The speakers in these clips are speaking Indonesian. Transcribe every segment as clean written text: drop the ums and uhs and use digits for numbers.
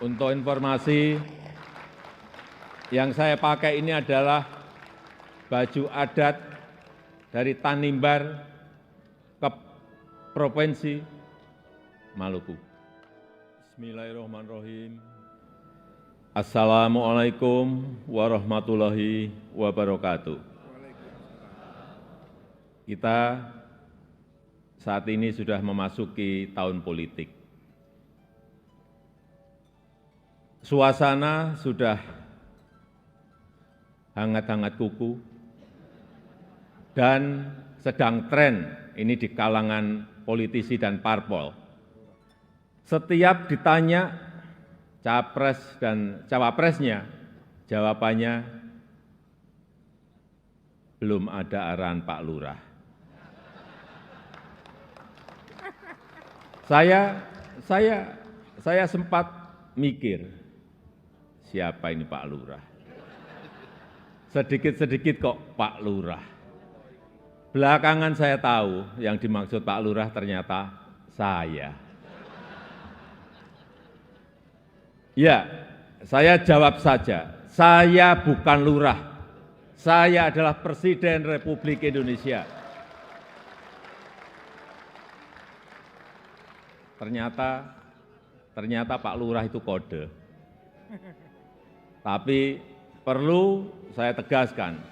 Untuk informasi, yang saya pakai ini adalah baju adat dari Tanimbar ke Provinsi Maluku. Bismillahirrahmanirrahim. Assalamualaikum warahmatullahi wabarakatuh. Kita saat ini sudah memasuki tahun politik. Suasana sudah hangat-hangat kuku dan sedang tren ini di kalangan politisi dan parpol. Setiap ditanya capres dan cawapresnya, jawabannya belum ada arahan Pak Lurah. Saya sempat mikir, siapa ini Pak Lurah? Sedikit-sedikit kok Pak Lurah. Belakangan saya tahu yang dimaksud Pak Lurah ternyata saya. Ya, saya jawab saja, saya bukan lurah. Saya adalah Presiden Republik Indonesia. Ternyata Pak Lurah itu kode. Tapi perlu saya tegaskan,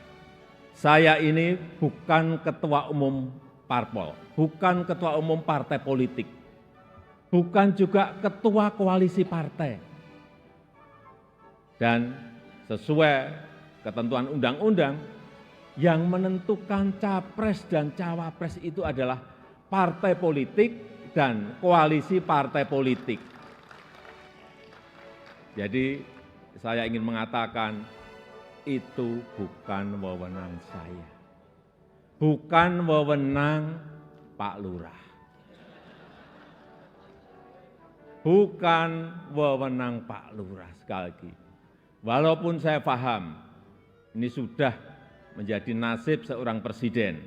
saya ini bukan ketua umum parpol, bukan ketua umum partai politik, bukan juga ketua koalisi partai. Dan sesuai ketentuan undang-undang, yang menentukan capres dan cawapres itu adalah partai politik dan koalisi partai politik. Jadi saya ingin mengatakan, itu bukan wewenang saya, bukan wewenang Pak Lurah, bukan wewenang Pak Lurah. Sekali lagi, walaupun saya paham ini sudah menjadi nasib seorang presiden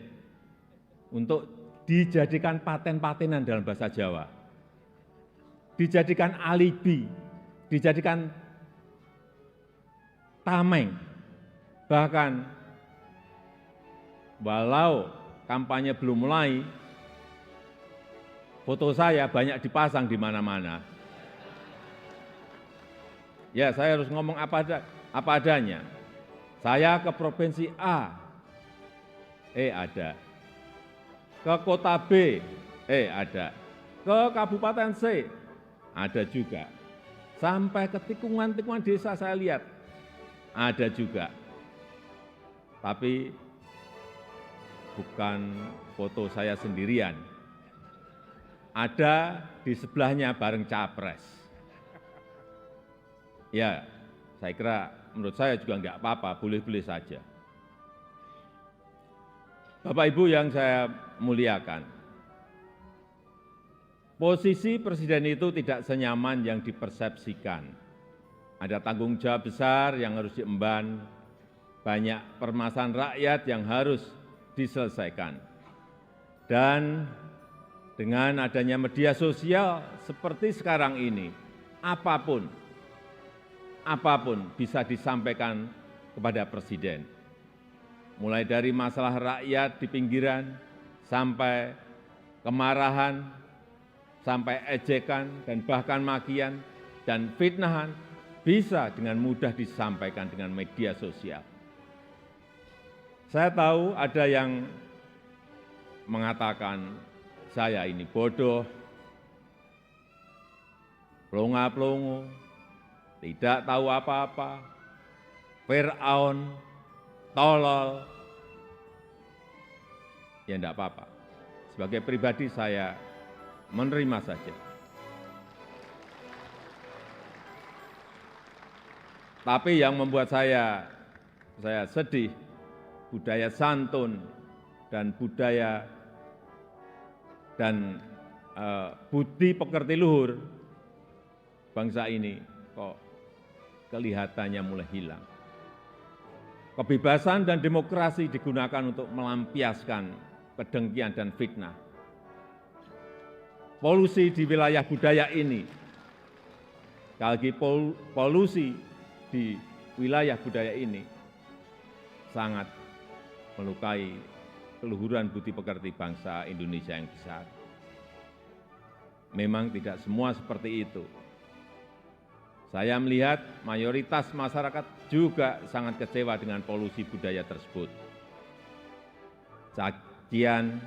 untuk dijadikan paten-patenan dalam bahasa Jawa, dijadikan alibi, dijadikan tameng, bahkan walau kampanye belum mulai, foto saya banyak dipasang di mana-mana. Ya, saya harus ngomong apa adanya. Saya ke provinsi A, ada. Ke kota B, ada. Ke kabupaten C, ada juga. Sampai ke tikungan-tikungan desa saya lihat, ada juga. Tapi bukan foto saya sendirian. Ada di sebelahnya bareng capres. Ya, saya kira menurut saya juga enggak apa-apa, boleh-boleh saja. Bapak Ibu yang saya muliakan, posisi presiden itu tidak senyaman yang dipersepsikan. Ada tanggung jawab besar yang harus diemban, banyak permasalahan rakyat yang harus diselesaikan. Dan dengan adanya media sosial seperti sekarang ini, apapun bisa disampaikan kepada presiden. Mulai dari masalah rakyat di pinggiran, sampai kemarahan, sampai ejekan, dan bahkan makian, dan fitnahan, bisa dengan mudah disampaikan dengan media sosial. Saya tahu ada yang mengatakan saya ini bodoh, plonga-plongo, tidak tahu apa-apa, Fir'aun, tolol. Ya enggak apa-apa. Sebagai pribadi saya menerima saja. Tapi yang membuat saya sedih, budaya santun dan budaya dan budi pekerti luhur bangsa ini kok kelihatannya mulai hilang. Kebebasan dan demokrasi digunakan untuk melampiaskan kedengkian dan fitnah. polusi di wilayah budaya ini. Sekali lagi polusi di wilayah budaya ini sangat melukai keluhuran budi pekerti bangsa Indonesia yang besar. Memang tidak semua seperti itu. Saya melihat mayoritas masyarakat juga sangat kecewa dengan polusi budaya tersebut. Cacian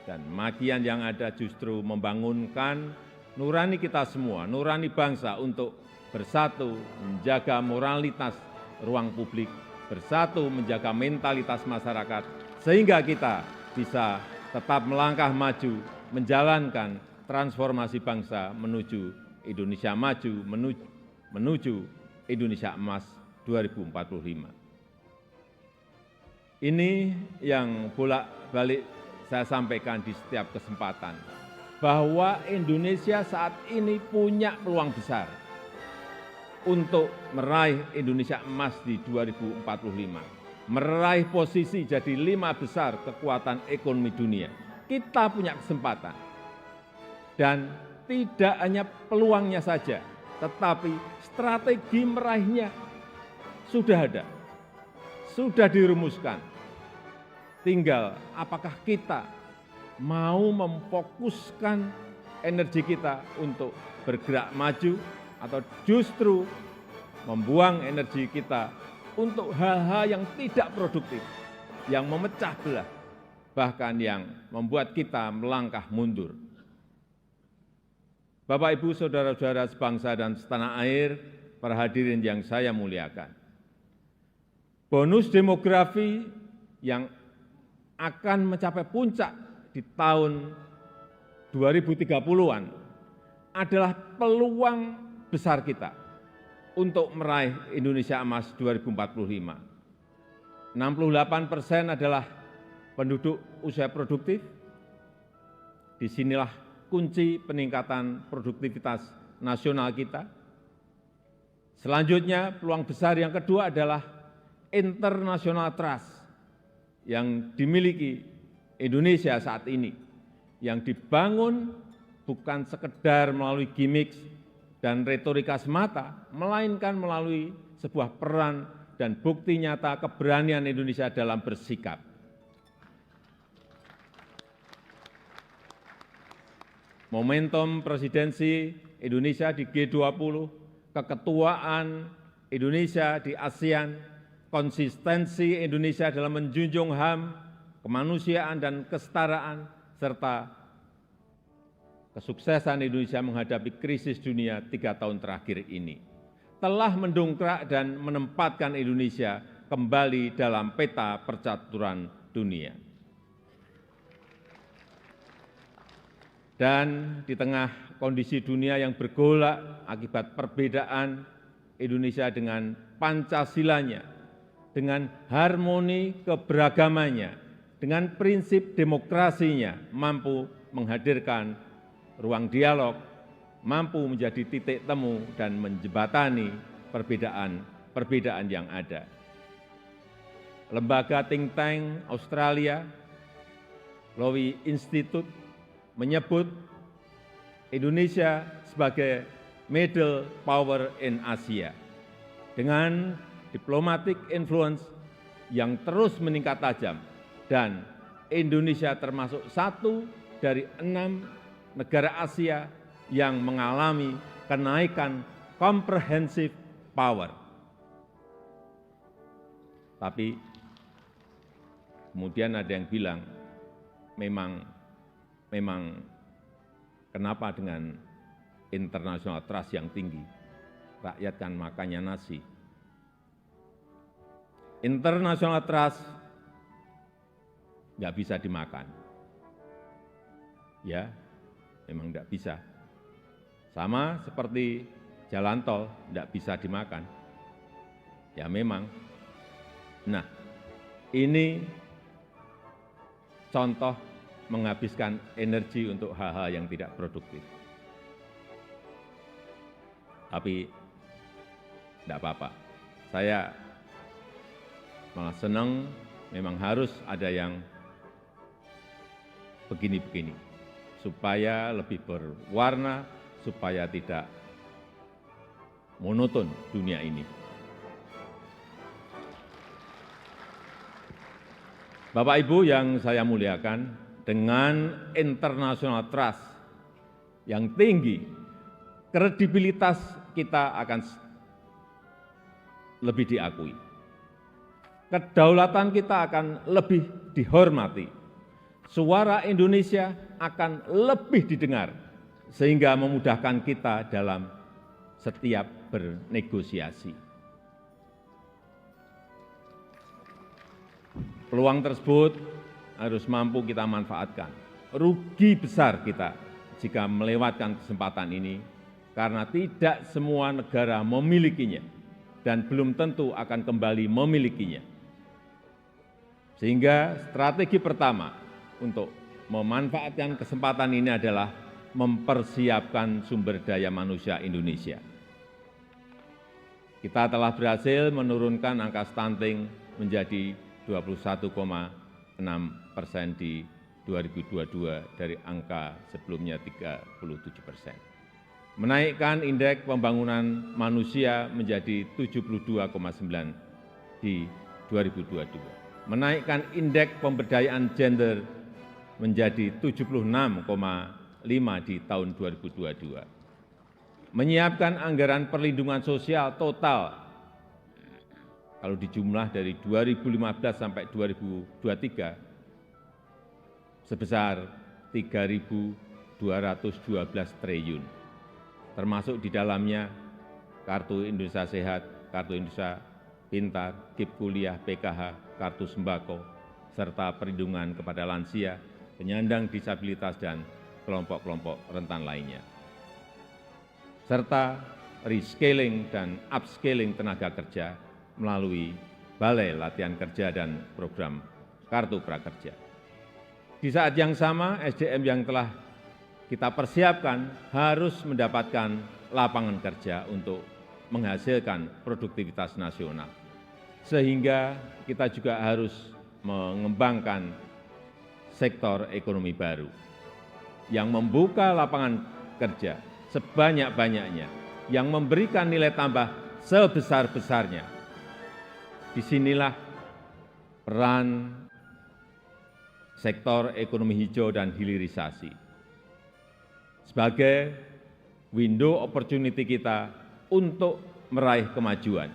dan makian yang ada justru membangunkan nurani kita semua, nurani bangsa untuk bersatu, menjaga moralitas ruang publik, bersatu menjaga mentalitas masyarakat, sehingga kita bisa tetap melangkah maju, menjalankan transformasi bangsa menuju Indonesia maju, menuju Indonesia emas 2045. Ini yang bolak-balik saya sampaikan di setiap kesempatan, bahwa Indonesia saat ini punya peluang besar untuk meraih Indonesia emas di 2045, meraih posisi jadi 5 besar kekuatan ekonomi dunia. Kita punya kesempatan. Dan tidak hanya peluangnya saja, tetapi strategi meraihnya sudah ada, sudah dirumuskan. Tinggal apakah kita mau memfokuskan energi kita untuk bergerak maju atau justru membuang energi kita untuk hal-hal yang tidak produktif, yang memecah belah, bahkan yang membuat kita melangkah mundur. Bapak, Ibu, saudara-saudara sebangsa dan setanah air, para hadirin yang saya muliakan. Bonus demografi yang akan mencapai puncak di tahun 2030-an adalah peluang besar kita untuk meraih Indonesia emas 2045. 68% adalah penduduk usia produktif. Disinilah kunci peningkatan produktivitas nasional kita. Selanjutnya, peluang besar yang kedua adalah international trust yang dimiliki Indonesia saat ini, yang dibangun bukan sekedar melalui gimmick dan retorika semata, melainkan melalui sebuah peran dan bukti nyata keberanian Indonesia dalam bersikap. Momentum presidensi Indonesia di G20, keketuaan Indonesia di ASEAN, konsistensi Indonesia dalam menjunjung HAM, kemanusiaan dan kesetaraan, serta kesuksesan Indonesia menghadapi krisis dunia 3 tahun terakhir ini, telah mendongkrak dan menempatkan Indonesia kembali dalam peta percaturan dunia. Dan di tengah kondisi dunia yang bergolak akibat perbedaan, Indonesia dengan Pancasilanya, dengan harmoni keberagamannya, dengan prinsip demokrasinya, mampu menghadirkan ruang dialog, mampu menjadi titik temu dan menjembatani perbedaan yang ada. Lembaga think tank Australia, Lowy Institute, menyebut Indonesia sebagai middle power in Asia dengan diplomatic influence yang terus meningkat tajam, dan Indonesia termasuk satu dari 6 negara Asia yang mengalami kenaikan comprehensive power. Tapi kemudian ada yang bilang, memang kenapa dengan international trust yang tinggi, rakyat kan makannya nasi. International trust nggak bisa dimakan. Ya, memang nggak bisa. Sama seperti jalan tol nggak bisa dimakan. Ya memang. Nah, ini contoh menghabiskan energi untuk hal-hal yang tidak produktif. Tapi tidak apa-apa. Saya malah senang, memang harus ada yang begini-begini, supaya lebih berwarna, supaya tidak monoton dunia ini. Bapak Ibu yang saya muliakan, dengan international trust yang tinggi, kredibilitas kita akan lebih diakui. Kedaulatan kita akan lebih dihormati. Suara Indonesia akan lebih didengar, sehingga memudahkan kita dalam setiap bernegosiasi. Peluang tersebut harus mampu kita manfaatkan. Rugi besar kita jika melewatkan kesempatan ini, karena tidak semua negara memilikinya dan belum tentu akan kembali memilikinya. Sehingga strategi pertama untuk memanfaatkan kesempatan ini adalah mempersiapkan sumber daya manusia Indonesia. Kita telah berhasil menurunkan angka stunting menjadi 21,6% di 2022 dari angka sebelumnya 37%. Menaikkan indeks pembangunan manusia menjadi 72,9 di 2022. Menaikkan indeks pemberdayaan gender menjadi 76,5 di tahun 2022. Menyiapkan anggaran perlindungan sosial total kalau dijumlah dari 2015 sampai 2023 sebesar 3.212 triliun, termasuk di dalamnya Kartu Indonesia Sehat, Kartu Indonesia Pintar, KIP Kuliah, PKH, Kartu Sembako, serta perlindungan kepada lansia, penyandang disabilitas, dan kelompok-kelompok rentan lainnya, serta rescaling dan upscaling tenaga kerja melalui Balai Latihan Kerja dan program Kartu Prakerja. Di saat yang sama, SDM yang telah kita persiapkan harus mendapatkan lapangan kerja untuk menghasilkan produktivitas nasional. Sehingga kita juga harus mengembangkan sektor ekonomi baru yang membuka lapangan kerja sebanyak-banyaknya, yang memberikan nilai tambah sebesar-besarnya. Disinilah peran sektor ekonomi hijau dan hilirisasi sebagai window opportunity kita untuk meraih kemajuan.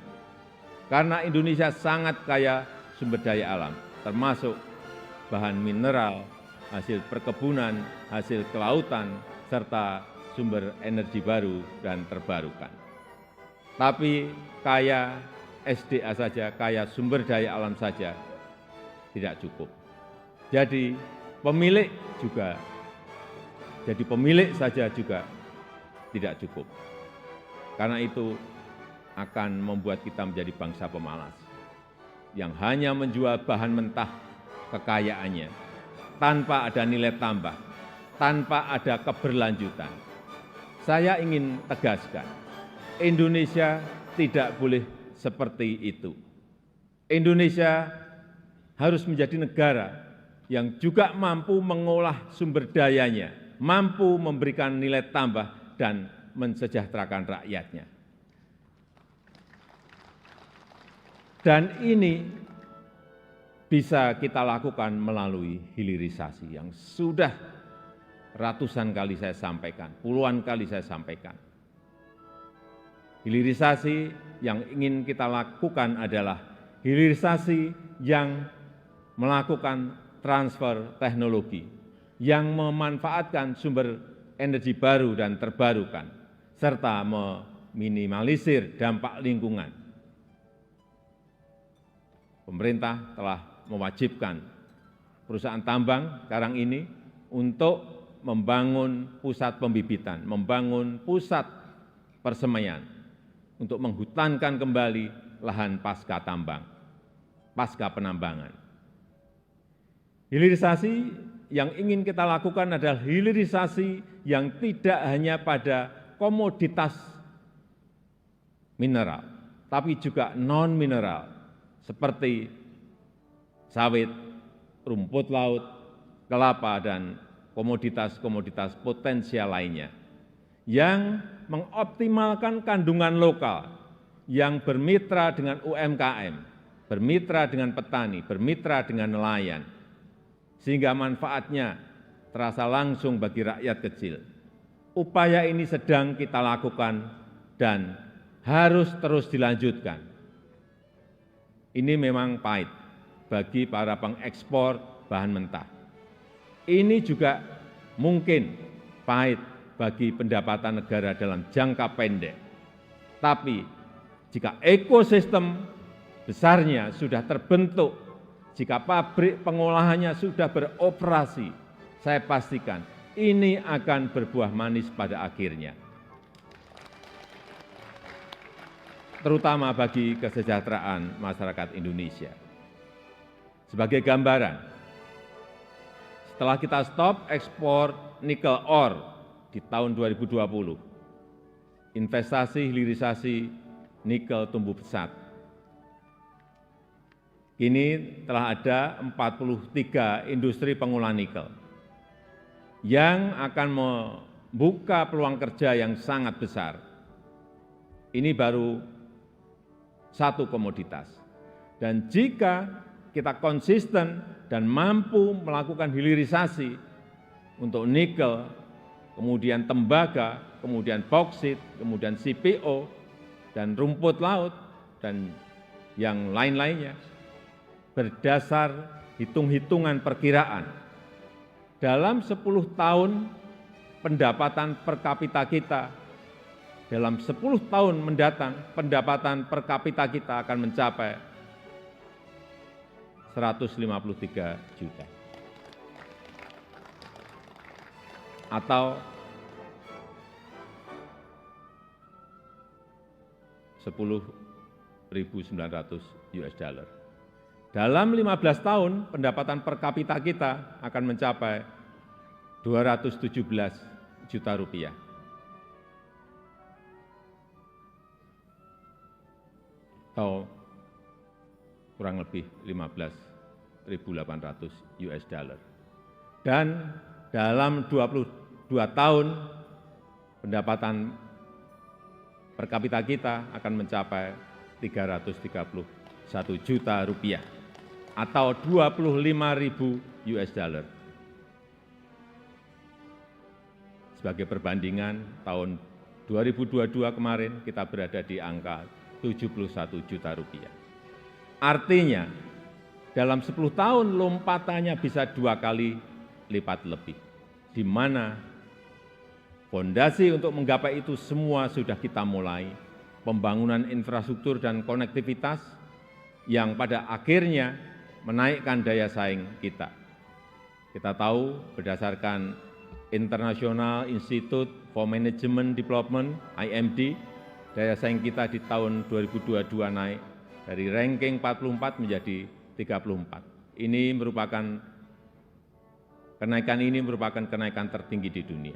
Karena Indonesia sangat kaya sumber daya alam, termasuk bahan mineral, hasil perkebunan, hasil kelautan, serta sumber energi baru dan terbarukan. Tapi kaya SDA saja, kaya sumber daya alam saja tidak cukup. Jadi pemilik saja juga tidak cukup. Karena itu akan membuat kita menjadi bangsa pemalas yang hanya menjual bahan mentah kekayaannya tanpa ada nilai tambah, tanpa ada keberlanjutan. Saya ingin tegaskan, Indonesia tidak boleh seperti itu. Indonesia harus menjadi negara yang juga mampu mengolah sumber dayanya, mampu memberikan nilai tambah dan mensejahterakan rakyatnya. Dan ini bisa kita lakukan melalui hilirisasi yang sudah ratusan kali saya sampaikan, puluhan kali saya sampaikan. Hilirisasi yang ingin kita lakukan adalah hilirisasi yang melakukan transfer teknologi, yang memanfaatkan sumber energi baru dan terbarukan, serta meminimalisir dampak lingkungan. Pemerintah telah mewajibkan perusahaan tambang sekarang ini untuk membangun pusat pembibitan, membangun pusat persemaian, untuk menghutankan kembali lahan pasca tambang, pasca penambangan. Hilirisasi yang ingin kita lakukan adalah hilirisasi yang tidak hanya pada komoditas mineral, tapi juga non-mineral, seperti sawit, rumput laut, kelapa, dan komoditas-komoditas potensial lainnya yang mengoptimalkan kandungan lokal, yang bermitra dengan UMKM, bermitra dengan petani, bermitra dengan nelayan, sehingga manfaatnya terasa langsung bagi rakyat kecil. Upaya ini sedang kita lakukan dan harus terus dilanjutkan. Ini memang pahit bagi para pengekspor bahan mentah. Ini juga mungkin pahit bagi pendapatan negara dalam jangka pendek. Tapi jika ekosistem besarnya sudah terbentuk, jika pabrik pengolahannya sudah beroperasi, saya pastikan ini akan berbuah manis pada akhirnya. Terutama bagi kesejahteraan masyarakat Indonesia. Sebagai gambaran, setelah kita stop ekspor nikel ore di tahun 2020, investasi hilirisasi nikel tumbuh pesat. Kini telah ada 43 industri pengolahan nikel yang akan membuka peluang kerja yang sangat besar. Ini baru satu komoditas. Dan jika kita konsisten dan mampu melakukan hilirisasi untuk nikel, kemudian tembaga, kemudian bauksit, kemudian CPO, dan rumput laut, dan yang lain-lainnya, berdasar hitung-hitungan perkiraan, dalam 10 tahun pendapatan per kapita kita, dalam 10 tahun mendatang pendapatan per kapita kita akan mencapai 153 juta. Atau 10.900 US dollar. Dalam 15 tahun pendapatan per kapita kita akan mencapai 217 juta rupiah. Atau kurang lebih 15.800 US dollar. Dan dalam 22 tahun pendapatan per kapita kita akan mencapai 331 juta rupiah atau 25.000 US dollar. Sebagai perbandingan, tahun 2022 kemarin kita berada di angka 71 juta rupiah. Artinya, dalam 10 tahun lompatannya bisa 2 kali lipat lebih, di mana fondasi untuk menggapai itu semua sudah kita mulai, pembangunan infrastruktur dan konektivitas yang pada akhirnya menaikkan daya saing kita. Kita tahu berdasarkan International Institute for Management Development, IMD, daya saing kita di tahun 2022 naik dari ranking 44 menjadi 34. Kenaikan ini merupakan kenaikan tertinggi di dunia.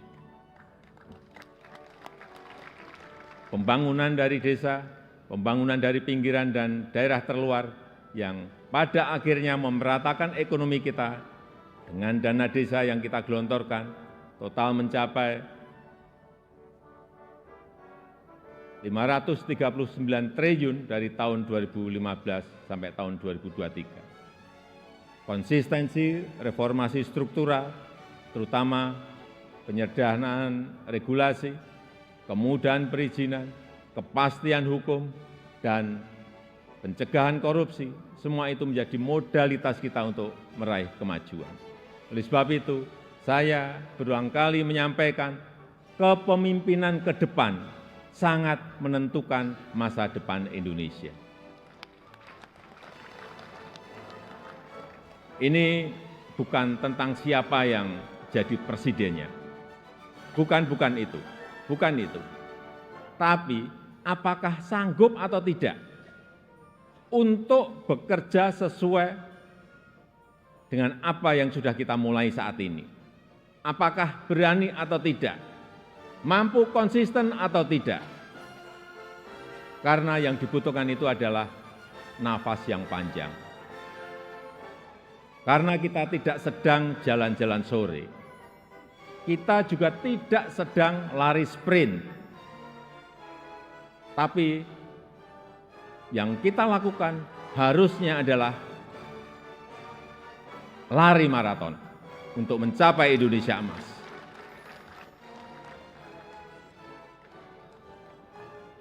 Pembangunan dari desa, pembangunan dari pinggiran dan daerah terluar yang pada akhirnya memeratakan ekonomi kita dengan dana desa yang kita gelontorkan total mencapai 539 triliun dari tahun 2015 sampai tahun 2023. Konsistensi reformasi struktural, terutama penyederhanaan regulasi, kemudahan perizinan, kepastian hukum, dan pencegahan korupsi, semua itu menjadi modalitas kita untuk meraih kemajuan. Oleh sebab itu, saya berulang kali menyampaikan kepemimpinan ke depan sangat menentukan masa depan Indonesia. Ini bukan tentang siapa yang jadi presidennya. Bukan itu. Tapi apakah sanggup atau tidak untuk bekerja sesuai dengan apa yang sudah kita mulai saat ini. Apakah berani atau tidak? Mampu konsisten atau tidak? Karena yang dibutuhkan itu adalah nafas yang panjang. Karena kita tidak sedang jalan-jalan sore, kita juga tidak sedang lari sprint. Tapi yang kita lakukan harusnya adalah lari maraton untuk mencapai Indonesia emas.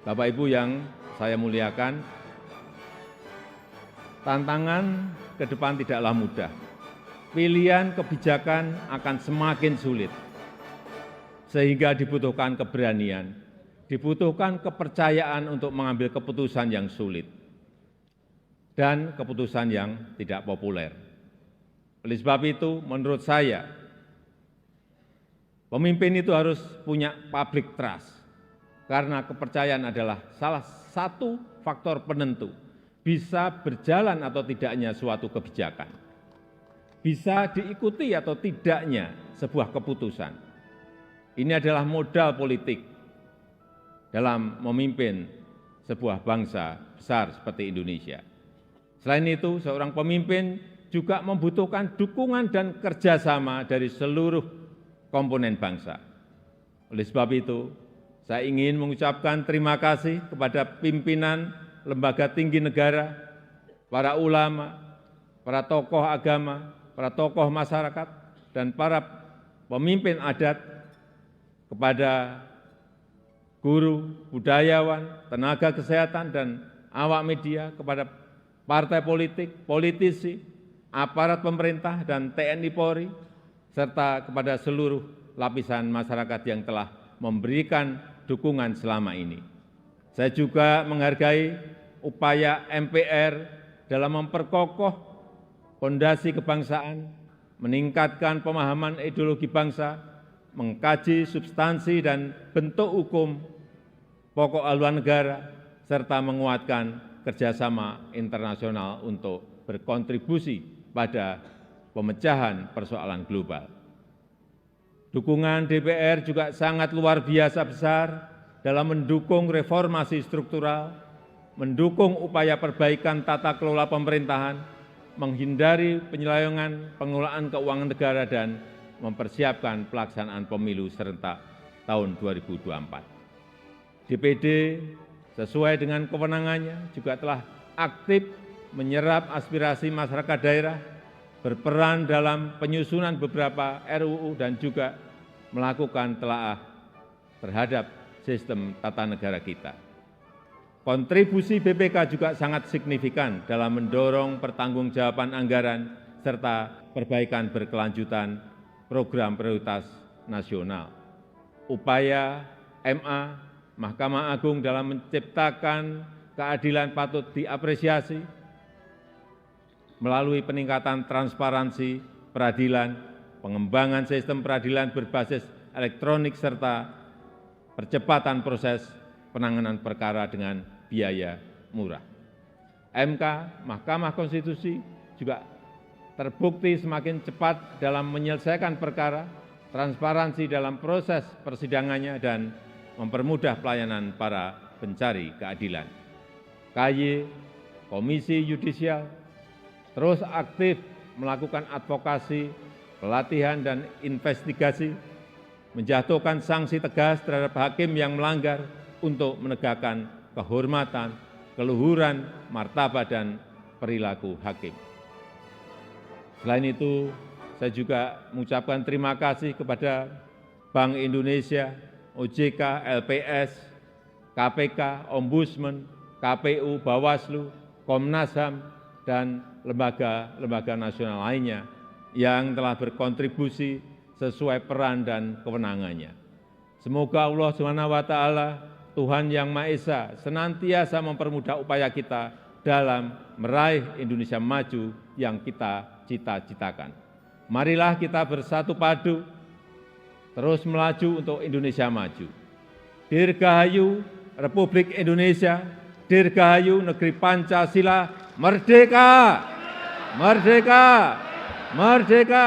Bapak Ibu yang saya muliakan, tantangan ke depan tidaklah mudah. Pilihan kebijakan akan semakin sulit, sehingga dibutuhkan keberanian, dibutuhkan kepercayaan untuk mengambil keputusan yang sulit dan keputusan yang tidak populer. Oleh sebab itu, menurut saya, pemimpin itu harus punya public trust, karena kepercayaan adalah salah satu faktor penentu bisa berjalan atau tidaknya suatu kebijakan, bisa diikuti atau tidaknya sebuah keputusan. Ini adalah modal politik dalam memimpin sebuah bangsa besar seperti Indonesia. Selain itu, seorang pemimpin juga membutuhkan dukungan dan kerjasama dari seluruh komponen bangsa. Oleh sebab itu, saya ingin mengucapkan terima kasih kepada pimpinan lembaga tinggi negara, para ulama, para tokoh agama, para tokoh masyarakat, dan para pemimpin adat, kepada guru, budayawan, tenaga kesehatan, dan awak media, kepada partai politik, politisi, aparat pemerintah, dan TNI Polri, serta kepada seluruh lapisan masyarakat yang telah memberikan dukungan selama ini. Saya juga menghargai upaya MPR dalam memperkokoh fondasi kebangsaan, meningkatkan pemahaman ideologi bangsa, mengkaji substansi dan bentuk hukum pokok haluan negara, serta menguatkan kerjasama internasional untuk berkontribusi pada pemecahan persoalan global. Dukungan DPR juga sangat luar biasa besar dalam mendukung reformasi struktural, mendukung upaya perbaikan tata kelola pemerintahan, menghindari penyelewengan pengelolaan keuangan negara, dan mempersiapkan pelaksanaan pemilu serentak tahun 2024. DPD sesuai dengan kewenangannya juga telah aktif menyerap aspirasi masyarakat daerah, berperan dalam penyusunan beberapa RUU, dan juga melakukan telaah terhadap sistem tata negara kita. Kontribusi BPK juga sangat signifikan dalam mendorong pertanggungjawaban anggaran serta perbaikan berkelanjutan program prioritas nasional. Upaya MA, Mahkamah Agung dalam menciptakan keadilan patut diapresiasi melalui peningkatan transparansi peradilan, pengembangan sistem peradilan berbasis elektronik, serta percepatan proses penanganan perkara dengan biaya murah. MK, Mahkamah Konstitusi, juga terbukti semakin cepat dalam menyelesaikan perkara, transparansi dalam proses persidangannya, dan mempermudah pelayanan para pencari keadilan. KY, Komisi Yudisial, terus aktif melakukan advokasi, pelatihan, dan investigasi, menjatuhkan sanksi tegas terhadap hakim yang melanggar untuk menegakkan kehormatan, keluhuran, martabat, dan perilaku hakim. Selain itu, saya juga mengucapkan terima kasih kepada Bank Indonesia, OJK, LPS, KPK, Ombudsman, KPU, Bawaslu, Komnas HAM, dan lembaga-lembaga nasional lainnya yang telah berkontribusi sesuai peran dan kewenangannya. Semoga Allah SWT, Tuhan Yang Maha Esa, senantiasa mempermudah upaya kita dalam meraih Indonesia maju yang kita cita-citakan. Marilah kita bersatu padu, terus melaju untuk Indonesia maju. Dirgahayu Republik Indonesia, Dirgahayu Negeri Pancasila, merdeka! Merdeka! Merdeka!